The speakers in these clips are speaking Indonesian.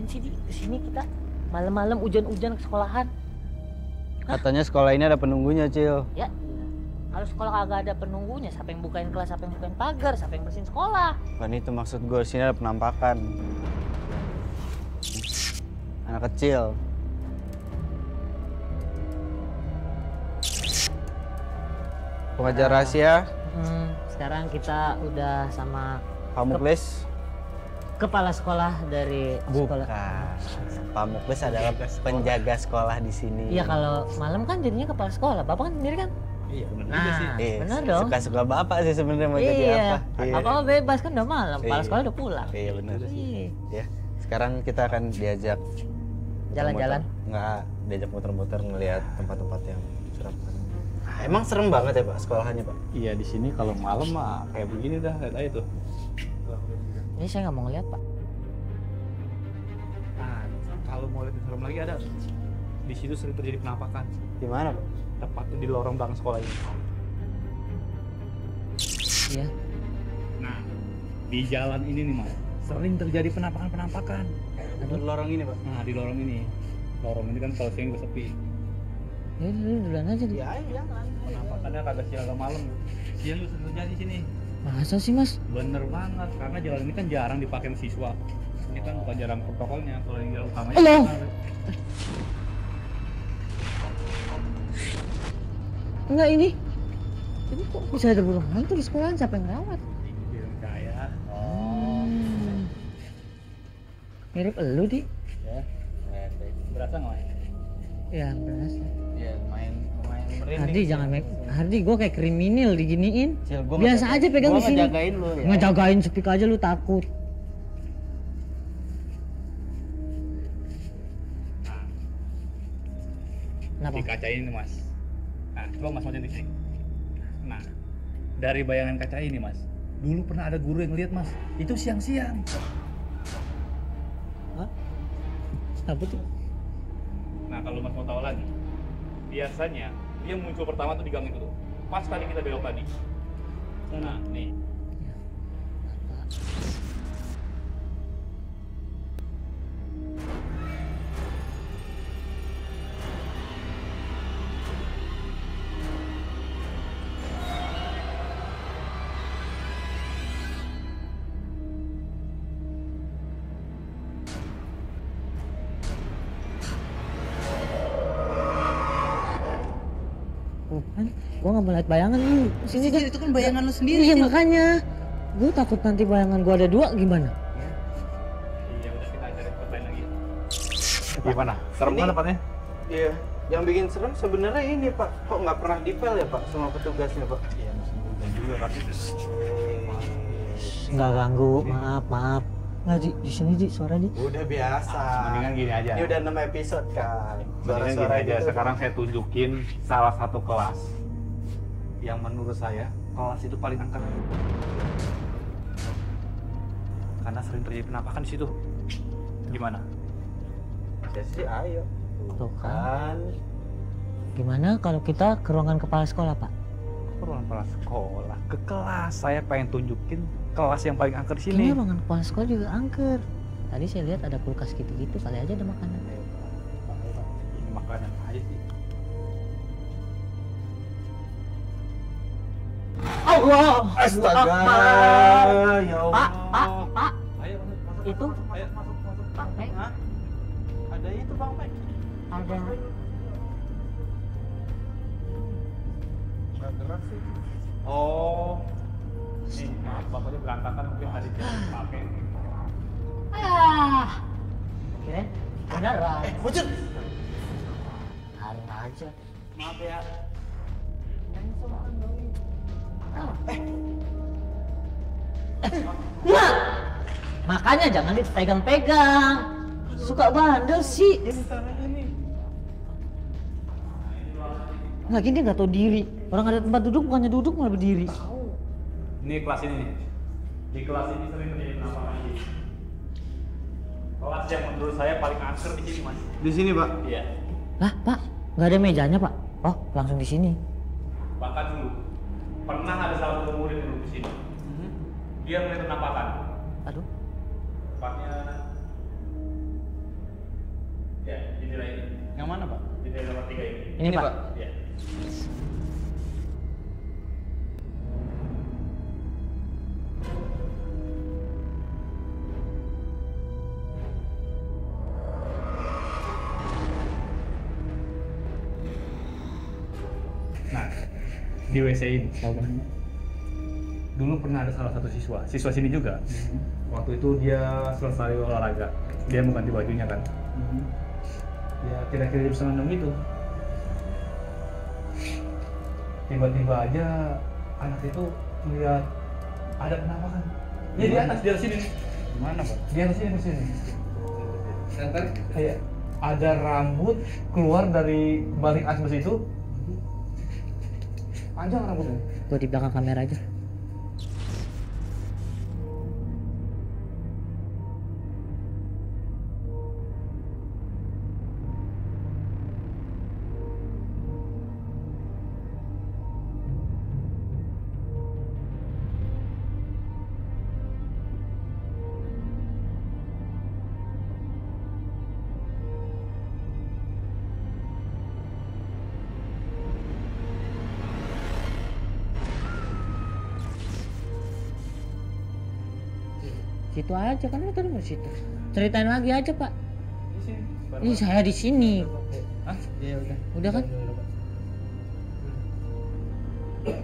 sih di kesini kita malam-malam hujan-hujan ke sekolahan? Katanya sekolah ini ada penunggunya, Cil. Ya, kalau sekolah kagak ada penunggunya, siapa yang bukain kelas, siapa yang bukain pagar, siapa yang bersihin sekolah? Bukan itu maksud gue, sini ada penampakan. Anak kecil. Pengajar rahasia, Sekarang kita udah sama Pak Muklis. kepala sekolah dari sekolah. Pak Muklis adalah penjaga sekolah di sini. Iya, kalau malam kan jadinya kepala sekolah. Bapak kan sendiri kan? Iya benar Nah, juga sih. benar dong. Suka-suka bapak sih sebenarnya mau jadi apa. Apa bebas kan udah malam, kepala Iya. sekolah udah pulang. Iya benar. Iya. Ya, sekarang kita akan diajak Jalan-jalan? Enggak, diajak muter-muter ngelihat tempat-tempat yang suram. Emang serem banget ya Pak sekolahnya Pak? Iya di sini kalau malam mah kayak begini dah, lihat aja tuh. Ini saya nggak mau ngeliat, Pak. Nah, kalau mau lihat yang serem lagi ada. Di situ sering terjadi penampakan. Di mana Pak? Tepatnya di lorong belakang sekolah ini. Iya. Nah, di jalan ini nih Mas, sering terjadi penampakan-penampakan. Di lorong ini Pak? Nah, di lorong ini. Lorong ini kan kalau siang juga sepi. Ya duluan aja di. Ya ayo jangan. Penampakannya kagak siang kagak malam. Siang juga sering terjadi di sini. Masa sih, Mas? Bener banget, karena jalan ini kan jarang dipakai sama siswa. Ini kan bukan jalan protokolnya, kalau yang jalan utamanya. Halo. Enggak ini. Ini kok bisa ada burung hantu di sekolahan, siapa yang ngerawat? Bilang saya. Mirip elu, Di. Ya, berasa nggak Mas? Ya, berasa. Ya main merinding. Hardi jangan make. Hardi, gue kayak kriminal diginiin. Cil, gua Biasa ngejaga- aja pegang gua di sini. ngejagain lu ya. Ngejagain sepik aja lu takut. Kenapa? Di kaca ini Mas. Nah, coba Mas macam di sini. Nah, dari bayangan kaca ini Mas, dulu pernah ada guru yang lihat Mas, itu siang-siang. Hah? Apa tuh? Nah, kalau Mas mau tahu lagi, biasanya dia muncul pertama tuh di gang itu tuh. Pas tadi kita belok tadi. Nah, nih. Kan, gua nggak mau lihat bayangan lu. Sini kan. Itu kan bayangan lu sendiri. Iya makanya. Gua takut nanti bayangan gua ada dua gimana? Iya, udah kita cari tempat lain lagi. Gimana? Serem Ini- kan tempatnya? Iya. Yang bikin serem sebenarnya ini Pak. Kok nggak pernah dipel ya Pak sama petugasnya Pak? Iya, musim hujan juga kan. Nggak ganggu, maaf. Nggak di sini di suara di. Udah biasa. Mendingan gini aja. Ini udah 6 episode kan. Mendingan gini aja, sekarang saya tunjukin salah satu kelas yang menurut saya kelas itu paling angker. Karena sering terjadi penampakan di situ. Gimana? Ya sih ayo. Tuh kan. Kan. Gimana kalau kita ke ruangan kepala sekolah, Pak? Ke ruangan kepala sekolah, ke kelas. Saya pengen tunjukin kelas yang paling angker di sini. Ini ruangan kepala sekolah juga angker. Tadi saya lihat ada kulkas gitu-gitu, kali aja ada makanan. Ini makanan aja sih. Allah! Astaga. Ya Allah. Pak, Ayo masuk. itu Ayo masuk. Pak, Hah? Ada itu Bang Mek. ada. Nggak gerak sih. Oh. Nih, maaf bapaknya berantakan mungkin tadi dia pakai. Kirain beneran. Bocor. Taruh aja. Maaf ya. Nah, makanya jangan dipegang-pegang. Suka bandel sih. Ini tanahnya nih. Lagi dia nggak tahu diri. Orang ada tempat duduk bukannya duduk malah berdiri. Ini kelas ini nih. Di kelas ini sering terjadi penampakan di sini. Kelas yang menurut saya paling angker di sini, Mas. Di sini Pak. Iya. Lah, Pak, nggak ada mejanya, Pak. Oh, langsung di sini. Bahkan dulu pernah ada salah satu murid yang duduk di sini. Dia melihat penampakan. Aduh. Tepatnya Yang mana, Pak? Di nomor 3 ini. Ini, Pak. Iya. Nah, di WC ini dulu pernah ada salah satu siswa sini juga. Waktu itu dia selesai olahraga, dia mau ganti bajunya kan. Ya kira-kira jam 5:30 gitu. Tiba-tiba aja anak itu melihat ada penampakan. Ya di atas, di atas sini. Gimana, Pak? Di atas sini, di sini. Kayak ada rambut keluar dari balik asbes itu. Panjang rambutnya. Gua di belakang kamera aja. Situ aja kan lu tadi mau situ. Ceritain lagi aja, Pak. Di sini. Ih, saya di sini. Hah? Iya, udah. Udah kan? Yuk.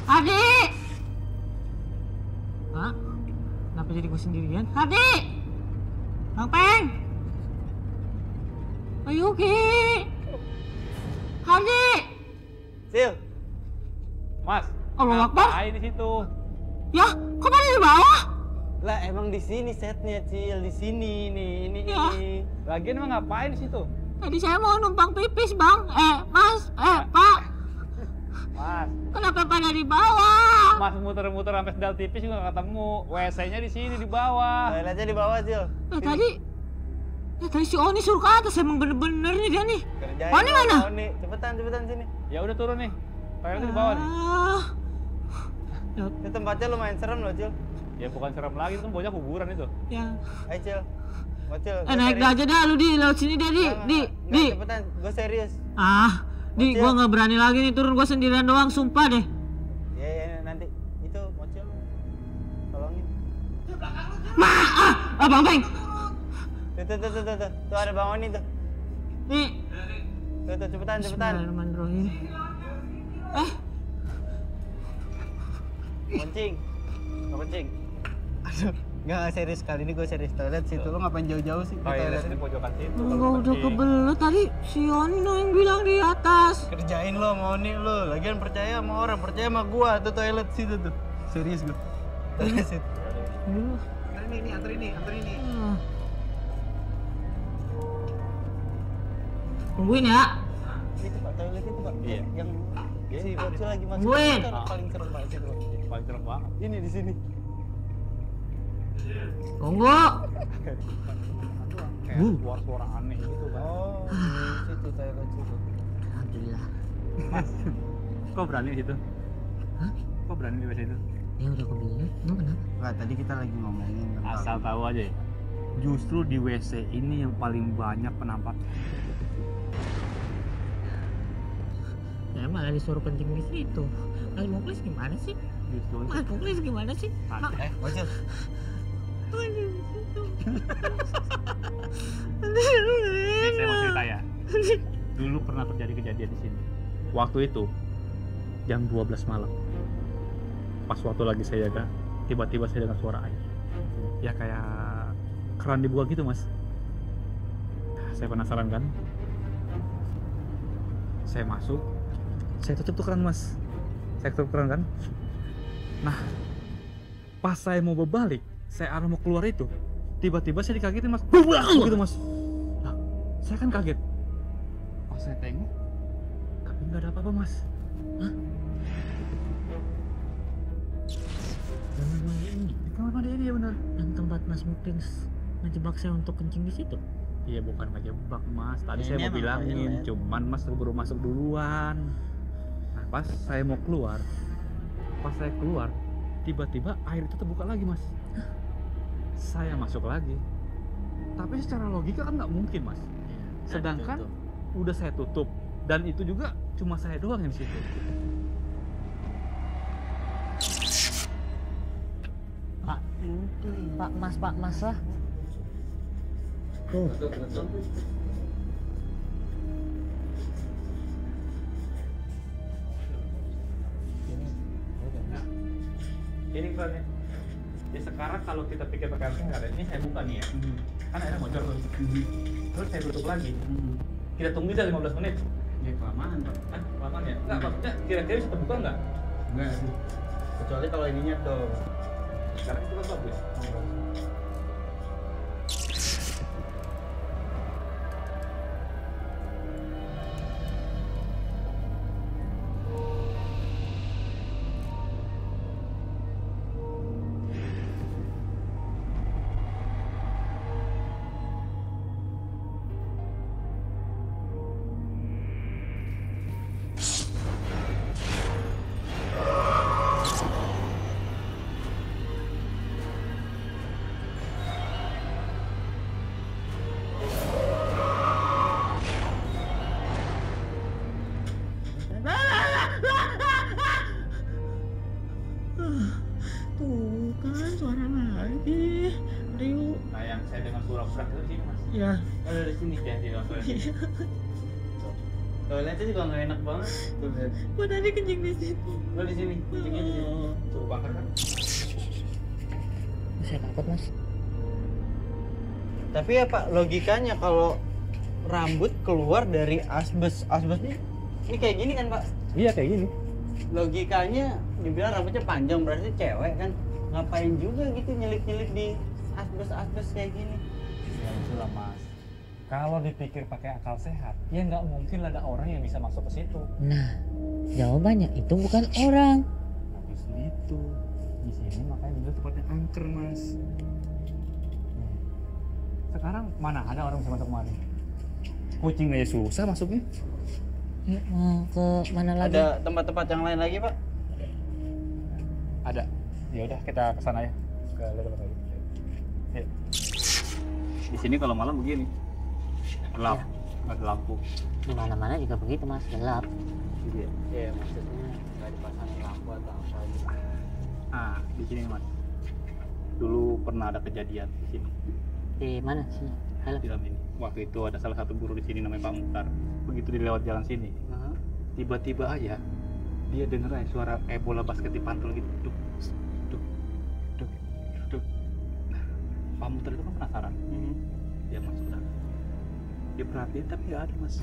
Adik! Hah? Kenapa jadi gue sendirian? Adik! Bang Peng! Ayo, Ki! Adik! Sil. Mas, Allah Akbar! ngapain di situ? Ya, kok pada di bawah? Lah emang di sini setnya, Cil. Di sini nih, ini. Lagian emang ngapain di situ? Tadi saya mau numpang pipis, Bang. Mas, Pak. Mas, Kenapa pada di bawah? Mas muter-muter sampai sendal tipis juga nggak ketemu. WC-nya di sini di bawah. Toiletnya di bawah, Cil. Tadi si Oni suruh ke atas, emang bener-bener nih dia nih. Kerjain. Oni lo, mana? Oni. Cepetan sini. Ya udah turun nih. Toiletnya di bawah nih. Ini tempatnya lumayan serem loh, Cil. Ya bukan serem lagi, itu kan bocah kuburan itu. Ya. Ayo, Cil. Mau, Cil. Naik aja dah lu di lewat sini deh, di. Cepetan, gue serius. Di, gua nggak berani lagi nih turun, gua sendirian doang, sumpah deh. Ya, nanti itu mau, Cil. Tolongin. Bang Peng. Tuh. Tuh ada Bang Oni tuh. Nih. Tuh, cepetan. Bismillahirrahmanirrahim. Kencing. Aduh, nggak serius kali ini, gue serius. Toilet situ, lo ngapain jauh-jauh sih? Toilet di pojokan situ. Gua udah kebelet tadi, si Oni yang bilang di atas. Kerjain lo, mau nih lo. Lagian percaya sama orang, percaya sama gua. Tuh toilet situ tuh. Serius gua. Toilet situ. Antri ini. Tungguin ya. Itu Pak, toilet itu Pak. Iya. Yang si bocil lagi masuk. Tungguin. Itu orang paling serem banget situ. Paling serem banget. Ini di sini. Tunggu. Kayak suara-suara aneh gitu kan. Oh, di situ toilet situ. Alhamdulillah. Mas, kok berani di situ? Hah? Kok berani di WC itu? Ya udah kebelet. Emang kenapa? Enggak, tadi kita lagi ngomongin tentang Asal tahu aja ya. Justru di WC ini yang paling banyak penampak. Saya malah disuruh kencing di situ. Mas Muklis gimana sih? Justru itu. Mas Muklis gimana sih? Tadi. bocil. Nih, saya mau cerita ya. Dulu pernah terjadi kejadian di sini. Waktu itu jam 12 malam. Pas waktu lagi saya jaga, tiba-tiba saya dengar suara air. Ya kayak keran dibuka gitu, Mas. Saya penasaran kan? Saya masuk, saya tutup tuh keran, Mas. Saya tutup keran kan. Nah, pas saya mau berbalik, saya arah mau keluar itu, tiba-tiba saya dikagetin, Mas. Gitu, Mas. Nah, saya kan kaget. Pas saya tengok, tapi nggak ada apa-apa, Mas. Hah? Kamar mandi ini, Di kamar mandi ini ya benar. yang tempat Mas Muklis ngejebak saya untuk kencing di situ. Iya, bukan ngejebak, Mas. Tadi Ya, saya ini mau emang bilangin, toilet. cuman Mas keburu masuk duluan. Nah, pas saya mau keluar, tiba-tiba air itu terbuka lagi, Mas. Saya masuk lagi. Tapi secara logika kan nggak mungkin, Mas. Sedangkan udah saya tutup dan itu juga cuma saya doang yang di situ. Pak Mas lah. Ini perannya. Ya sekarang kalau kita pikir pakai air, ini saya buka nih ya. Kan airnya bocor tuh. Terus saya tutup lagi. Kita tunggu aja 15 menit. Ya kelamaan, Pak. Hah? Kelamaan ya? Enggak, maksudnya kira-kira bisa terbuka nggak? Enggak sih. Kecuali kalau ininya dong. Sekarang itu kan bagus. Tuh kan suara lagi. Rio. Nah, yang saya dengar suara berat itu sini, Mas. Ya. Ada di sini ya, di dalam toilet. Toiletnya juga nggak enak banget. Tuh lihat. Gua tadi kencing di situ. Lo di sini, kencingnya di sini. Coba bakar kan? Saya takut, Mas. Tapi ya Pak, logikanya kalau rambut keluar dari asbes ini kayak gini kan Pak? Iya, kayak gini. Logikanya dibilang rambutnya panjang berarti cewek kan? Ngapain juga gitu nyelip-nyelip di asbes kayak gini? Ya itulah, Mas. Kalau dipikir pakai akal sehat, ya nggak mungkin ada orang yang bisa masuk ke situ. Nah, jawabannya itu bukan orang. Habis itu, di sini makanya dulu tempatnya angker, Mas. Sekarang mana ada orang bisa masuk kemari? Kucing aja susah masuknya. Yuk, mau ke mana lagi? Ada tempat-tempat yang lain lagi Pak? Ada. Ya udah kita ke sana ya. Ke level lagi. Ya. Di sini kalau malam begini. Gelap, nggak ada lampu. Di mana-mana juga begitu, Mas, gelap. Iya. Iya maksudnya nggak dipasangin lampu atau apa gitu. Nah, di sini, Mas. Dulu pernah ada kejadian di sini. Di mana sih? Halo. Di dalam ini. Waktu itu ada salah satu guru di sini namanya Pak Mukhtar. Begitu dia lewat jalan sini, tiba-tiba aja dia denger aja suara kayak bola basket dipantul gitu. Duk, duk, duk, duk. Nah, Pak Mukhtar itu kan penasaran. Dia masuk dalam. Dia perhatiin tapi nggak ada, Mas.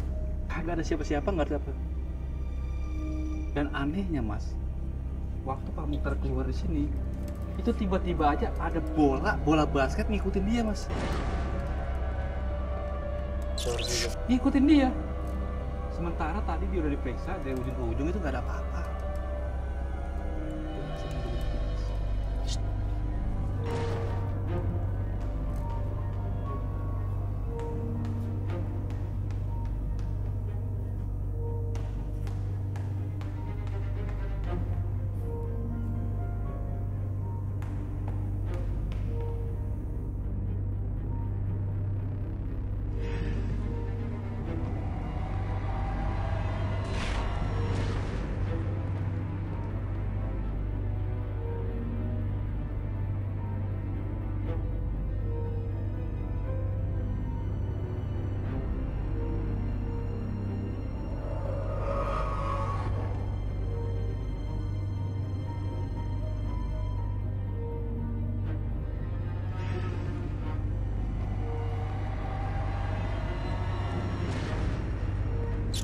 Kagak ada siapa-siapa, nggak ada apa. Dan anehnya, Mas, waktu Pak Mukhtar keluar di sini, itu tiba-tiba aja ada bola basket ngikutin dia, Mas. Ngikutin dia. Sementara tadi dia udah diperiksa dari ujung ke ujung itu nggak ada apa-apa.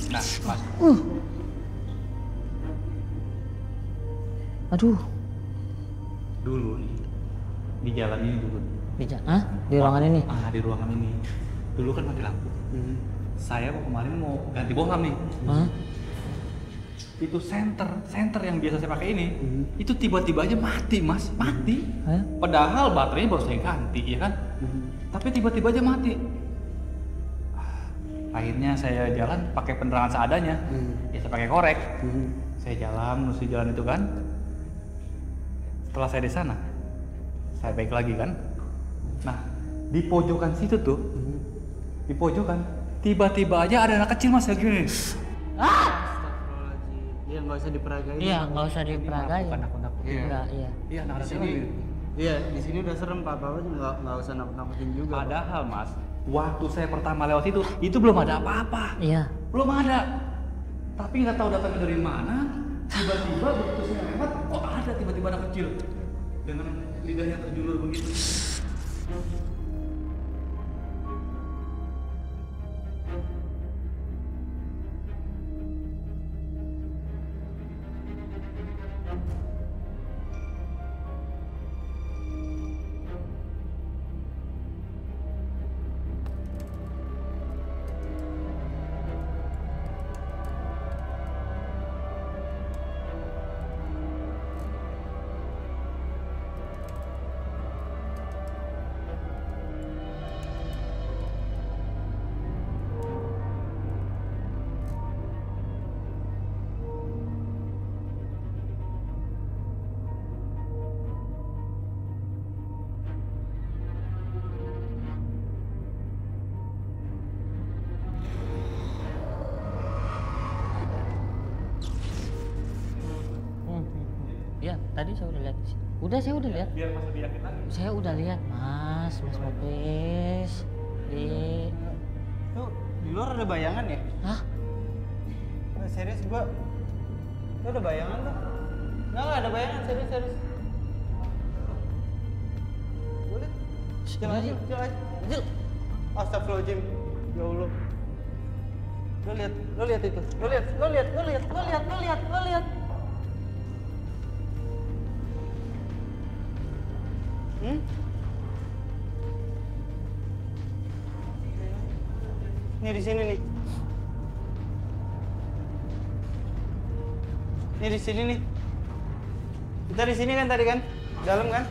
Nah, Mas. Aduh, Dulu nih di jalan ini dulu. Di ruangan ini. Di ruangan ini. Dulu kan mati lampu. Saya kemarin mau ganti bohlam nih. Hah? Itu senter yang biasa saya pakai ini, itu tiba-tiba aja mati, Mas, mati. Hah? Padahal baterainya baru saya ganti, ya kan? Tapi tiba-tiba aja mati. Akhirnya saya jalan pakai penerangan seadanya. Ya saya pakai korek. Saya jalan, menuju jalan itu kan. Setelah saya di sana, saya balik lagi kan. Nah, Di pojokan situ tuh, di pojokan, tiba-tiba aja ada anak kecil mas lagi nih. Astagfirullahaladzim. Iya nggak usah diperagain. Iya, nggak usah diperagain. Nakut-nakut. Iya. Enggak, iya. Iya, anak Di kecil sini, lagi. iya di sini udah serem Pak. Bapak nggak usah nakut-nakutin juga. Pak. Padahal mas, waktu saya pertama lewat itu belum ada apa-apa. Iya. Belum ada. Tapi nggak tahu datangnya dari mana. Tiba-tiba begitu saya lewat, kok ada tiba-tiba anak kecil dengan lidahnya terjulur begitu. Iya, tadi saya udah lihat. Udah saya udah lihat. Biar mas lebih yakin lagi. Saya udah lihat, Mas Popis. Di Tuh di luar ada bayangan ya? Hah? Nah, serius gua. Tuh ada bayangan tuh. Nggak ada bayangan serius. Boleh? Udah, Di. Jalan. Yuk. Astagfirullahaladzim. Ya Allah. Lo lihat itu. Lo lihat. Ini di sini nih. Ini di sini nih. Kita di sini kan tadi kan? Dalam kan?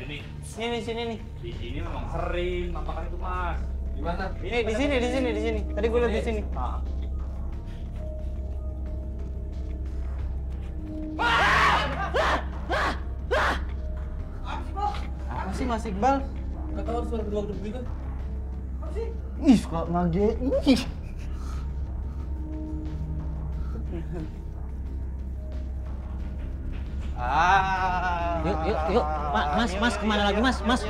Ini Ini di sini nih. di sini memang sering nampakan itu mas. Di mana? Ini di sini. Tadi gue lihat di sini. Apa sih Mas Iqbal? Nggak tahu suara gedung begitu. Ih, suka ngage. Ih. Yuk. Mas kemana lagi Mas? Mas.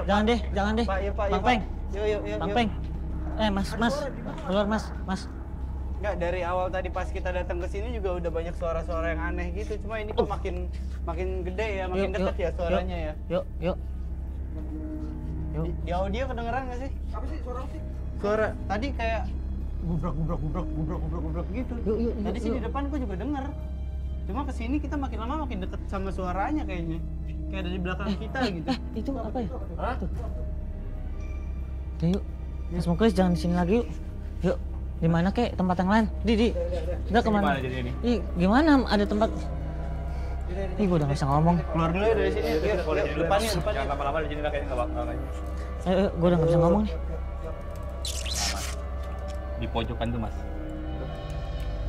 Jangan deh. Pak, yuk, Pak, Bang yuk, Peng. Pak. Yuk. Bang Peng. Mas. Keluar Mas. Enggak, dari awal tadi pas kita datang ke sini juga udah banyak suara-suara yang aneh gitu. Cuma ini kok makin gede ya, makin dekat ya suaranya ya. Yuk. Di audio kedengeran nggak sih? Apa sih suara sih? Suara tadi kayak gubrak gitu. Yuk. Tadi sih di depan gua juga denger. Cuma kesini kita makin lama makin deket sama suaranya kayaknya. Kayak ada di belakang kita gitu. Itu apa ya? Hah? Yuk. Mas Muklis jangan di sini lagi yuk. Yuk. Di mana kek tempat yang lain? Di. Udah kemana? Gimana jadi ini? Ih, gimana ada tempat? Ih, gua udah nggak bisa ngomong. Keluar dulu ya dari sini. Yuk, depannya. Jangan lama-lama di sini lah kayaknya nggak bakal lagi. Ayo, gua udah nggak bisa ngomong nih. Di pojokan tuh mas.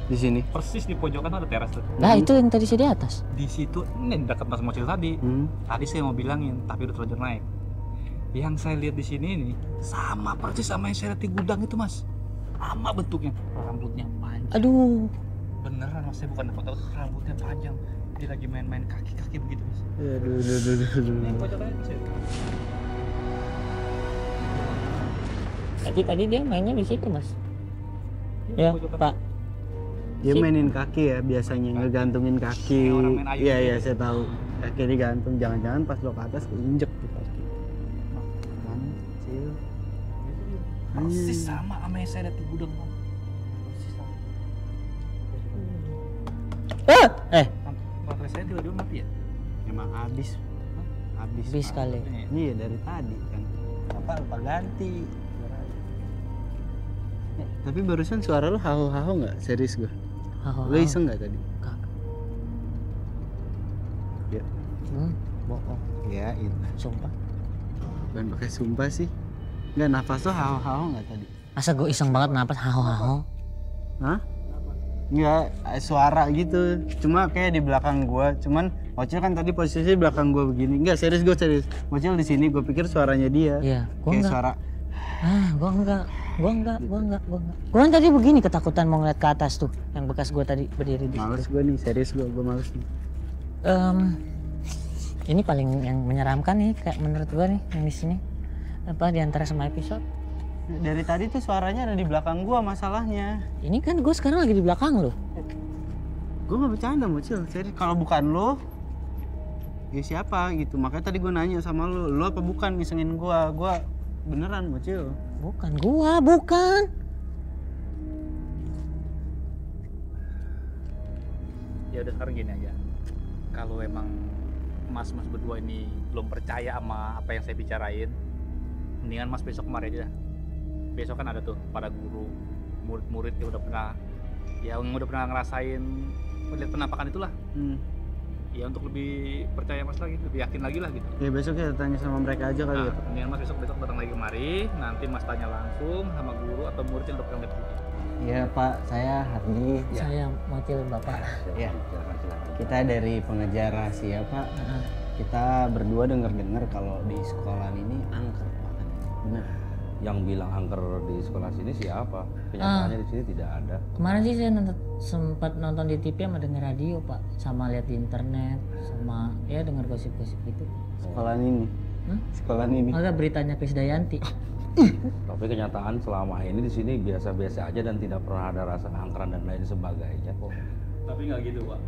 Di sini. Persis di pojokan tuh ada teras tuh. Nah, itu yang tadi sih di atas. Di situ ini dekat mas Mocil tadi. Tadi saya mau bilangin tapi udah terlanjur naik. Yang saya lihat di sini ini sama persis sama yang saya lihat di gudang itu mas. Sama bentuknya, rambutnya panjang. Aduh. Beneran mas, saya bukan foto, rambutnya panjang. Dia lagi main-main kaki-kaki begitu mas. Aduh. Ini pojokannya di sini. Tadi dia mainnya di situ, Mas. Ya, Pak. Dia mainin kaki ya biasanya, ngegantungin kaki. Kayak orang main ayun Iya, gitu. saya tahu. Kaki digantung, jangan-jangan pas lo ke atas keinjek tuh kaki. Kecil. Persis sama yang saya lihat di gudang mas. Persis sama. Baterai saya tiba-tiba mati ya? Emang habis. Habis kali. Iya dari tadi kan. Apa lupa ganti. Tapi barusan suara lo haho-haho nggak? Serius gue. Lo iseng nggak tadi? Kagak. Ya. Bohong. Ya itu. Sumpah. Bukan pakai sumpah sih. Nggak, nafas lo haho-haho nggak tadi? Masa gue iseng banget napas haho-haho? Hah? Enggak, suara gitu. Cuma kayak di belakang gua. Cuman Bocil kan tadi posisi belakang gua begini. Enggak, serius gua serius. Bocil di sini gua pikir suaranya dia. Iya, gua Kayak enggak. suara Gua enggak. Gua kan tadi begini ketakutan mau ngeliat ke atas tuh, yang bekas gua tadi berdiri di males gua nih, serius gua males nih. Ini paling yang menyeramkan nih kayak menurut gua nih yang di sini. Apa di antara semua episode? Dari tadi tuh suaranya ada di belakang gua masalahnya. Ini kan gua sekarang lagi di belakang lo. Gua nggak bercanda Bocil, serius. Kalau bukan lo, ya siapa gitu. Makanya tadi gua nanya sama lo apa bukan ngisengin gua? Gua beneran Bocil. Bukan gua, bukan. Ya udah sekarang gini aja. Kalau emang mas-mas berdua ini belum percaya sama apa yang saya bicarain, mendingan mas besok kemari aja dah. Besok kan ada tuh para guru, murid-murid yang udah pernah ngerasain melihat penampakan itulah. Ya untuk lebih percaya mas lagi, lebih yakin lagi lah gitu. Ya besok kita tanya sama mereka aja kali ya. Pak. Mendingan mas besok datang lagi kemari, nanti mas tanya langsung sama guru atau murid yang udah pernah lihat juga. Iya Pak, saya Hardi. Saya Mocil Bapak. Ya, kita dari pengejar rahasia Pak. Kita berdua dengar kalau di sekolah ini angker Pak. Benar. Yang bilang angker di sekolah sini siapa? Kenyataannya di sini tidak ada. Kemarin sih saya sempat nonton di TV sama denger radio Pak, sama lihat di internet, sama ya dengar gosip-gosip gitu. Sekolah ini. Sekolah ini. Ada beritanya Krisdayanti. Tapi kenyataan selama ini di sini biasa-biasa aja dan tidak pernah ada rasa angkeran dan lain sebagainya kok. Tapi nggak gitu pak.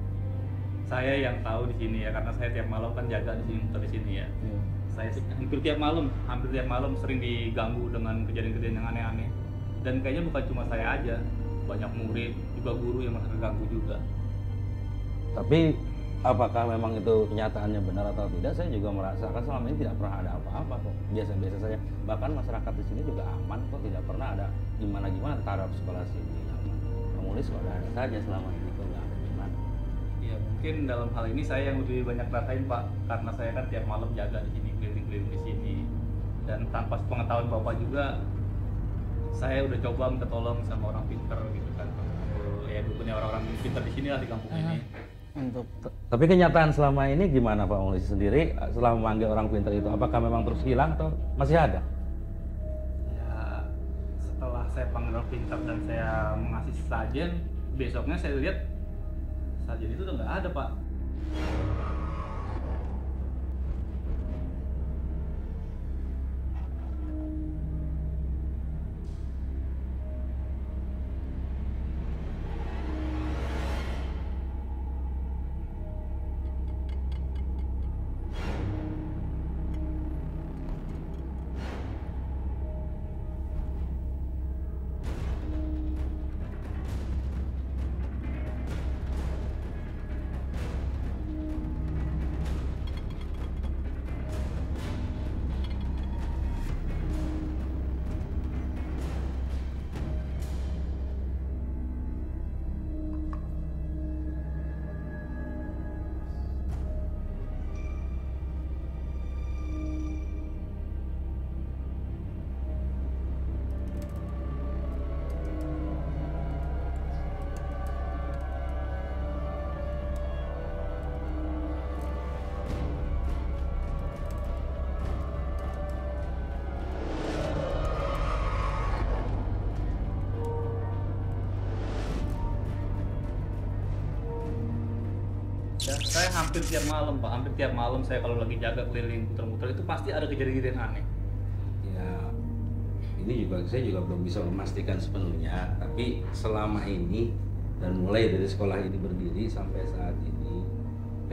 Saya yang tahu di sini ya, karena saya tiap malam kan jaga di sini, di sini ya. Saya hampir tiap malam sering diganggu dengan kejadian-kejadian yang aneh-aneh. Dan kayaknya bukan cuma saya aja, banyak murid juga guru yang merasa terganggu juga. Tapi apakah memang itu kenyataannya benar atau tidak, saya juga merasakan selama ini tidak pernah ada apa-apa kok. Biasa-biasa saja. Bahkan masyarakat di sini juga aman kok, tidak pernah ada gimana-gimana terhadap sekolah sini. Penulis kok ada saja selama ini kok nggak ada gimana. Ya mungkin dalam hal ini saya yang lebih banyak rasain pak, karena saya kan tiap malam jaga di sini, keliling-keliling di sini. Dan tanpa pengetahuan bapak juga, saya udah coba minta tolong sama orang pinter gitu kan. Ya punya orang-orang pinter di sini lah di kampung ini. Tapi kenyataan selama ini gimana Pak Mulisi sendiri setelah memanggil orang pintar itu, apakah memang terus hilang atau masih ada? Ya setelah saya panggil orang pintar dan saya mengasih sajen, besoknya saya lihat sajen itu udah nggak ada pak. Ya, saya hampir tiap malam pak, hampir tiap malam saya kalau lagi jaga keliling putar-putar itu pasti ada kejadian-kejadian aneh. Ya, ini saya juga belum bisa memastikan sepenuhnya, tapi selama ini dan mulai dari sekolah ini berdiri sampai saat ini,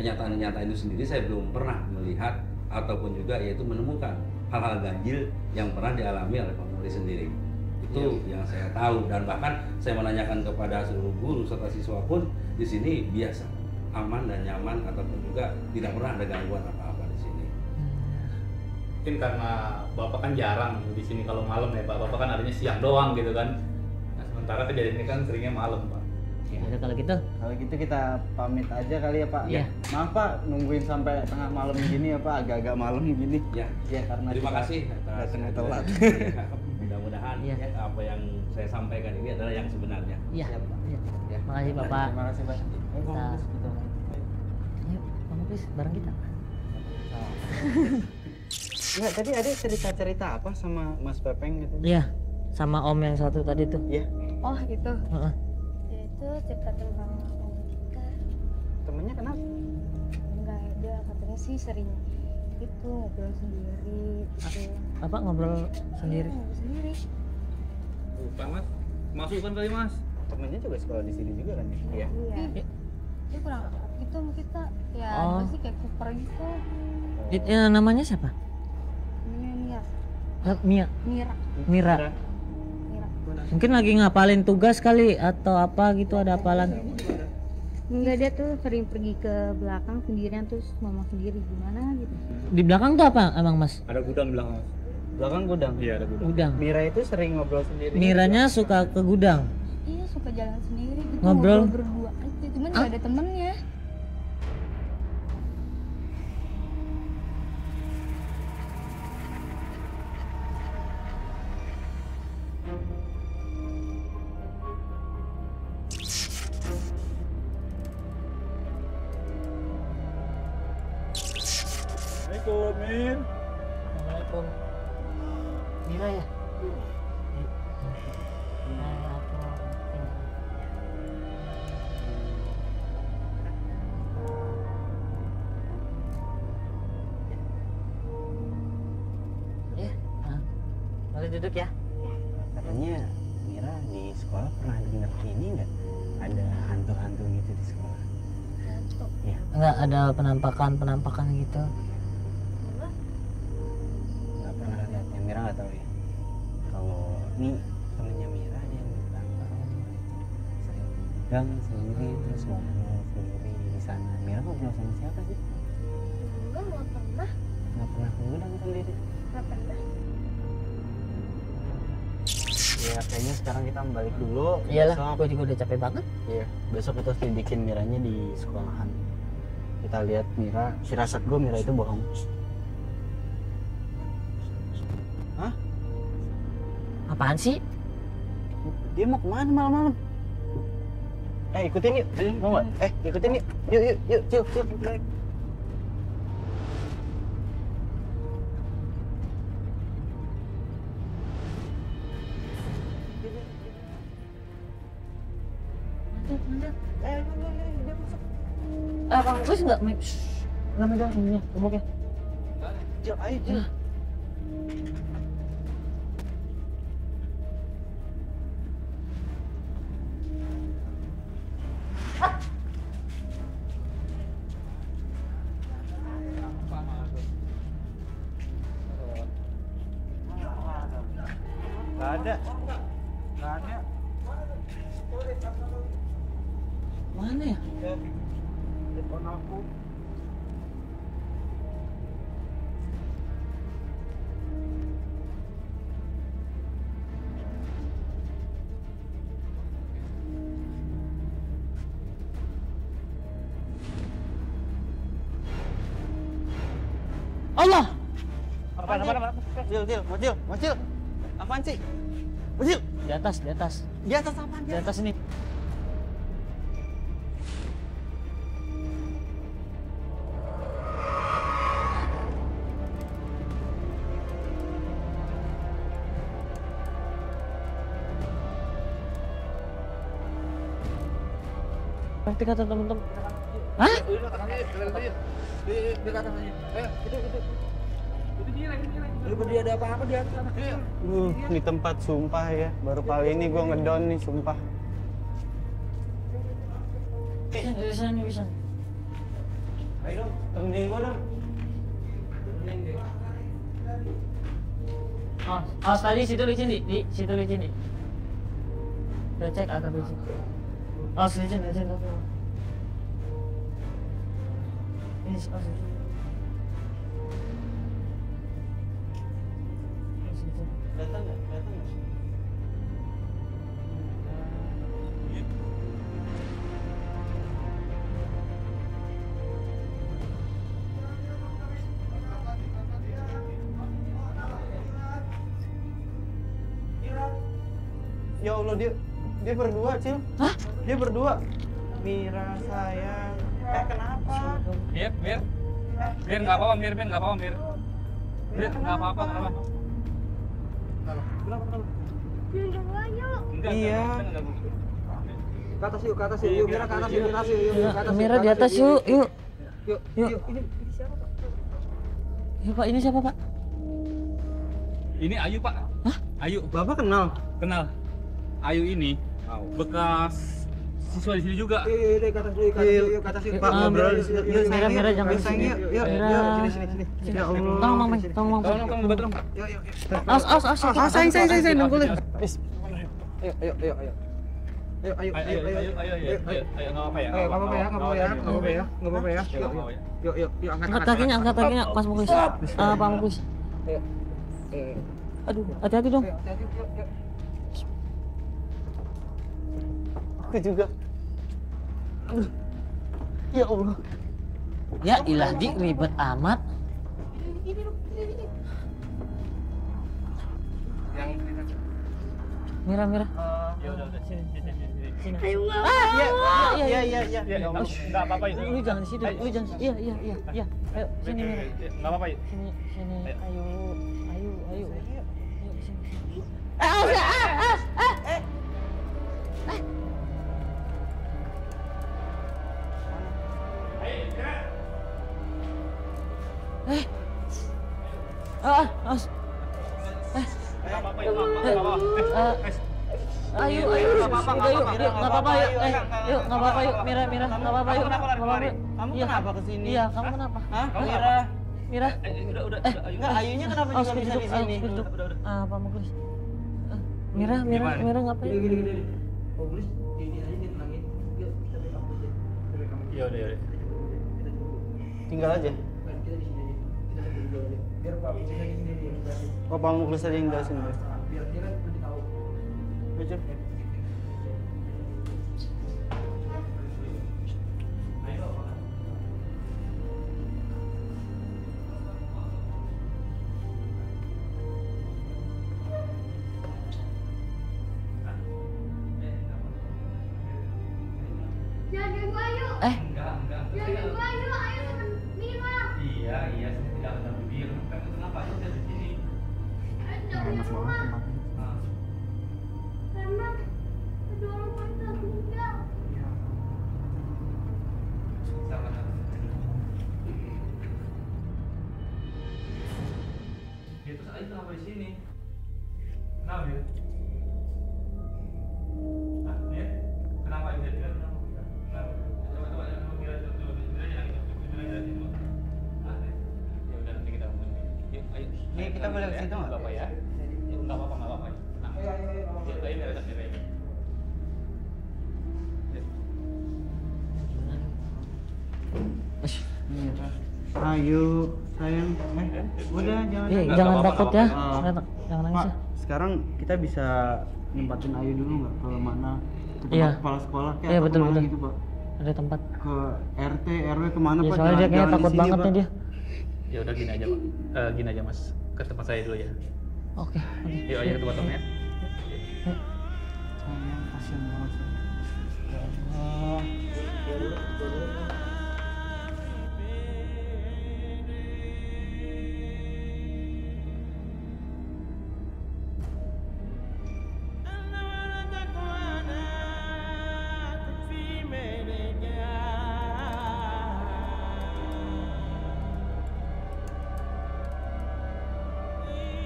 kenyataan-kenyataan itu sendiri saya belum pernah melihat ataupun juga yaitu menemukan hal-hal ganjil yang pernah dialami oleh pemulis sendiri. Itu yang saya tahu, dan bahkan saya menanyakan kepada seluruh guru serta siswa pun di sini biasa, aman dan nyaman, ataupun juga tidak pernah ada gangguan apa-apa di sini. Mungkin karena bapak kan jarang di sini kalau malam ya pak, bapak kan adanya siang doang gitu kan. Nah sementara kejadian ini kan seringnya malam pak. Ya udah kalau gitu. Kalau gitu kita pamit aja kali ya Pak. Iya. Maaf Pak, nungguin sampai tengah malam gini ya Pak, agak-agak malam gini. Ya, Ya karena terima kita kasih datangnya telat. Mudah-mudahan Iya. Ya, apa yang saya sampaikan ini adalah yang sebenarnya. Iya. Siap, Pak. Iya. Ya. Makasih Bapak. Terima kasih Pak. Kita- Ayo, Bang Chris bareng kita. Enggak, tadi ada cerita-cerita apa sama Mas Pepeng gitu? Iya, sama Om yang satu tadi tuh. Iya. Oh itu. Heeh. Ya, itu cerita tentang om kita. Temennya kenapa? Enggak ada, katanya sih sering itu ngobrol sendiri gitu. Apa ngobrol sendiri? Ngobrol sendiri. Lupa mas, masukkan kali mas. Temennya juga sekolah di sini juga kan? Iya. Iya. Dia kurang akrab gitu sama kita. Ya Oh. pasti kayak kuper gitu. Namanya siapa? Namanya Mia. Mira. Mira. Mira. Mungkin lagi ngapalin tugas kali atau apa gitu, ada hafalan. Enggak, dia tuh sering pergi ke belakang sendirian terus mama sendiri gimana gitu. Di belakang tuh apa Abang Mas? Ada gudang belakang mas. Belakang gudang. Iya ada gudang. Gudang. Mira itu sering ngobrol sendiri. Miranya suka ke gudang. Iya suka jalan sendiri gitu. Ngobrol? Berdua aja. Cuman nggak ada temennya. Assalamualaikum Min. Assalamualaikum. Mira ya? Ya, boleh duduk ya. Katanya Mira di sekolah pernah denger ini nggak? Ada hantu-hantu gitu di sekolah. Iya. Enggak ada penampakan gitu. Nggak pernah lihat. Yang Mira nggak tahu ya. Kalau ini temennya Mira dia yang bilang sering gang sendiri terus ngobrol sendiri di sana. Mira ngobrol sama siapa sih? Enggak nggak pernah. Nggak pernah ke gudang sendiri. Nggak pernah. Ya kayaknya sekarang kita balik dulu. Iyalah, Besok, gue juga udah capek banget. iya, besok kita selidikin Miranya di sekolahan. Kita lihat Mira, firasat gue Mira itu bohong. Hah? Apaan sih? Dia mau kemana malam-malam? Ikutin yuk, mau nggak? Ikutin yuk, yuk, cil. Bang Chris nggak megang ininya, gemuknya. Cil, ayo cil. Gak ada. Mana ya? Telepon aku. Allah! Apaan? Mocil. Apaan sih? Mocil, Di atas. di atas apaan? Di atas ini. Nanti kata temen-temen. Hah? Ini tempat sumpah ya. Baru kali ini gue ngedown nih sumpah. Bisa. Ayo dong, temenin gue dong. Oh, tadi situ licin di situ licin di. Udah cek agak licin. Oh, licin. Ini licin. Datang nggak? Mira. Ya Allah, dia berdua, Cil. Hah? Dia berdua. Mira sayang. Kenapa? Mir nggak apa-apa, Mir nggak apa-apa, Mir nggak apa-apa, kenapa? Kenapa? Enggak, Iya. enggak. Ke atas yuk, Mira ke atas yuk, ke atas yuk. Mira di atas yuk. Yuk. Ini siapa, Pak? Ya Pak, ini siapa Pak? Ini Ayu, Pak. Hah? Ayu, Bapak kenal? kenal. Ayu ini bekas siswa di sini juga. Yuk, ke atas yuk, ke atas yuk. Pak, ngobrol di sini. Yuk, Mira, Mira, jangan Yuk, di sayang, sini. yuk. Yuk, Mira. yuk, sini. Ya Allah. Tolong Mang, tolong Mang. Tolong di bathroom. Yuk. Aus. Sayang, nunggu deh. Ayo. Ayo, nggak apa-apa ya. Nggak apa-apa ya. Yuk, Angkat kakinya, Mas Muklis. Pak Muklis. Aduh, hati-hati dong. Aku juga. Ya Allah. Ya ilah Dik, ribet amat. Mira. Ya udah, sini. Sini. Iya. Ya, enggak apa-apa itu. Lu jangan di situ. Iya. Ayo, sini Mira. Enggak apa-apa yuk. Sini. Ayo. Ayo sini. Enggak apa-apa yuk. Enggak apa-apa. Ayo, nggak apa-apa yuk, nggak apa-apa yuk, nggak apa-apa yuk, Mira, nggak apa-apa yuk, nggak apa-apa yuk. Kamu Iya. kenapa kesini? Iya, kamu kenapa? Hah? Kamu Mira. Udah. Enggak, Ayunya kenapa juga bisa di sini? Duduk. Pak Muklis. Mira, Gimana? ngapain? Ya udah. Tinggal aja. Oh, Bang Muklis aja yang jelasin. Biar dia kan lebih tahu. Iya, saya tidak akan bibir. Kenapa aja di sini? Enak banget. Ya terus Ayu kenapa di sini? Kenapa ya? Ya? Kenapa Ayu jadi kenapa? Coba Mira jangan gitu. Ya udah nanti kita ngomongin. Yuk, ayo. Nih, kita boleh ke situ nggak? Nggak apa-apa ya? Yuk, nggak apa-apa. Nah. Yuk, ayo Mira. Ayo, sayang. Udah jangan. Jangan apa-apa, takut nggak ya, apa-apa. jangan nangis Pak, ya. sekarang kita bisa nempatin Ayu dulu nggak ke mana? Ke tempat Iya. kepala sekolah kayak Iya, atau betul, kemana betul. gitu, Pak? Ada tempat. Ke RT, RW kemana, Ya Pak? soalnya dia kayaknya Jangan di takut sini, banget Pak. nih dia. Ya udah gini aja, Pak. Gini aja, Mas. Ke tempat saya dulu ya. Oke. Yuk, ayo ke tempat temen ya. Sayang, kasihan banget. Ya Allah.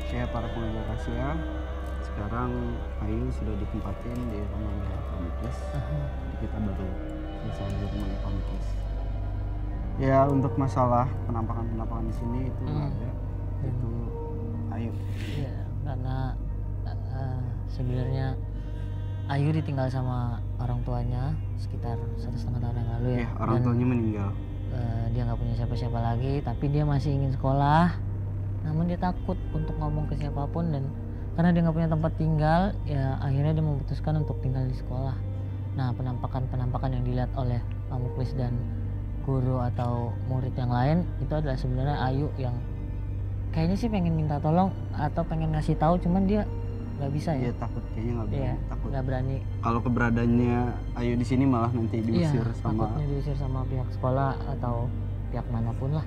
Oke, para pengajar rahasia, sekarang Ayu sudah ditempatin di rumahnya Pak Muklis. Kita baru selesai di rumahnya Pak Muklis. Ya, untuk masalah penampakan di sini itu nggak ada. Itu Ayu. Iya, karena sebenarnya Ayu ditinggal sama orang tuanya sekitar 1,5 tahun yang lalu ya. Ya, orang Dan, tuanya meninggal. dia nggak punya siapa-siapa lagi, tapi dia masih ingin sekolah. Namun dia takut untuk ngomong ke siapapun, dan karena dia nggak punya tempat tinggal, ya akhirnya dia memutuskan untuk tinggal di sekolah. Nah, penampakan yang dilihat oleh Pak Muklis dan guru atau murid yang lain itu adalah sebenarnya Ayu yang kayaknya sih pengen minta tolong atau pengen ngasih tahu, cuman dia nggak bisa ya. Dia takut, kayaknya nggak berani. Iya, Takut. nggak berani. Kalau keberadaannya Ayu di sini malah nanti diusir Iya, sama takutnya diusir sama pihak sekolah atau pihak manapun lah.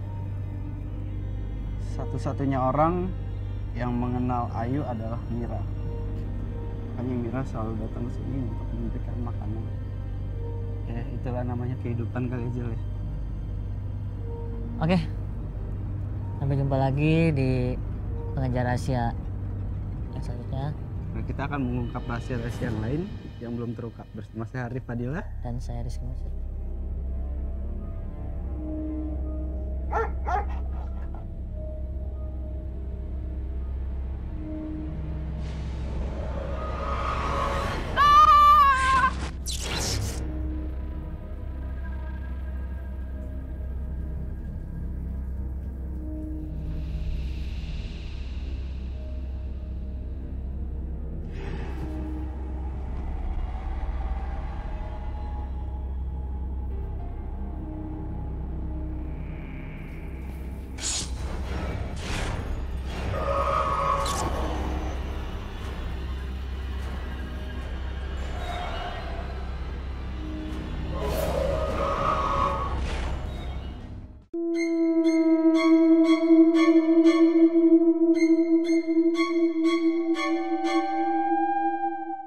satu-satunya orang yang mengenal Ayu adalah Mira. Makanya Mira selalu datang ke sini untuk memberikan makanan. Ya itulah namanya kehidupan kali aja ya. Oke, sampai jumpa lagi di pengejar rahasia yang selanjutnya. Nah kita akan mengungkap rahasia-rahasia yang lain yang belum terungkap bersama saya Arif Fadila. Dan saya Rizky Masih.